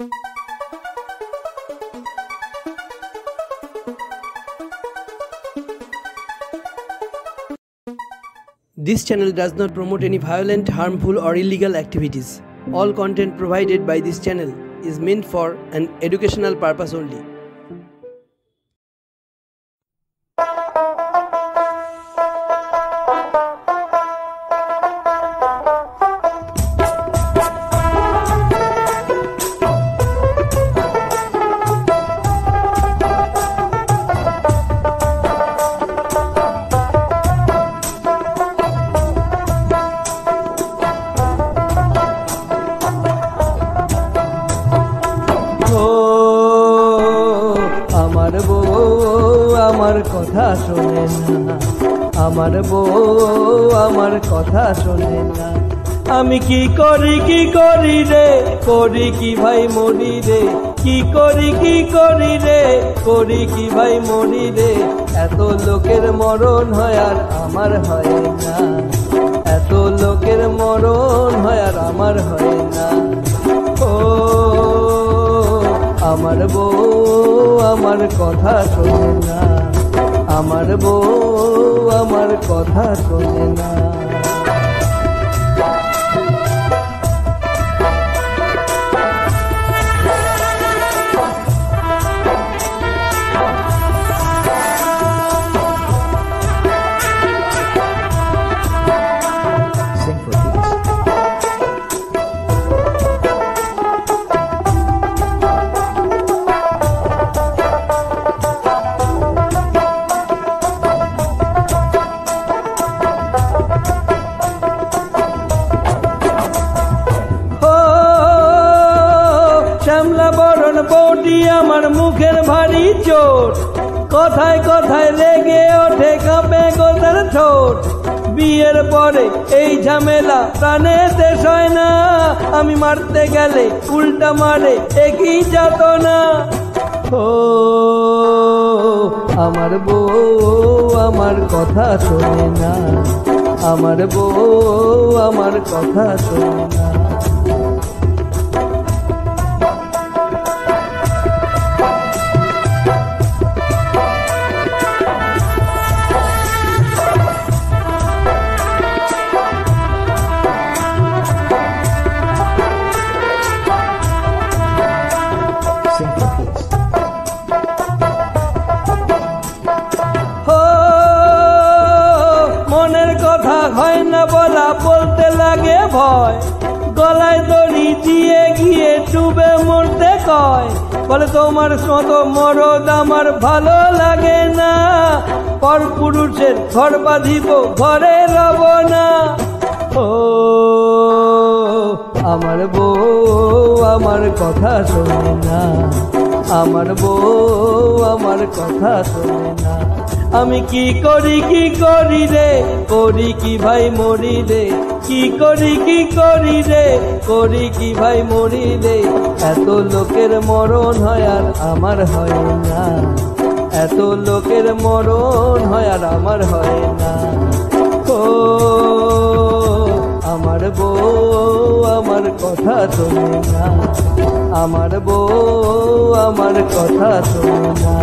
This channel does not promote any violent, harmful or illegal activities. All content provided by this channel is meant for an educational purpose only. আমার কথা শোনে না, আমার বউ আমার কথা শোনে না। আমি কি করি রে, করি কি ভাই মরি রে, কি করি রে, করি কি ভাই মরি রে। এত লোকের মরণ হয় আর আমার হয় না, এত লোকের মরণ হয় আর আমার হয় না। ও আমার বউ আমার কথা শোনে না, আমার বউ আমার কথা শোনে না। শ্যামলা বরণ বৌটি আমার মুখের ভারী চোট, কথায় কথায় লেগে ওঠে কাঁপে গোতার ঠোঁট। বিয়ের পরে এই ঝামেলা প্রাণেতে সয় না, আমি মারতে গেলে উল্টা মারে একই যাতনা। ও আমার বউ আমার কথা শোনে না, আমার বউ আমার কথা শোনে না। মনের কথা হয় না বলা, বলতে লাগে ভয়, গলায় দড়ি দিয়ে গিয়ে ডুবে মরতে কয়। বলে তোমার মতো মরদ আমার ভালো লাগে না, পর পুরুষের ঘর বাঁধিব ঘরে রব না। ও আমার বউ আমার কথা শোনে না, আমার বউ আমার কথা শোনে না। আমি কি করি রে, করি কি ভাই মরি রে, কি করি রে, করি কি ভাই মরি রে। এত লোকের মরণ হয় আর আমার হয় না, এত লোকের মরণ হয় আর আমার হয় না। ও আমার বউ আমার কথা শোনে না, আমার বউ আমার কথা শোনে না।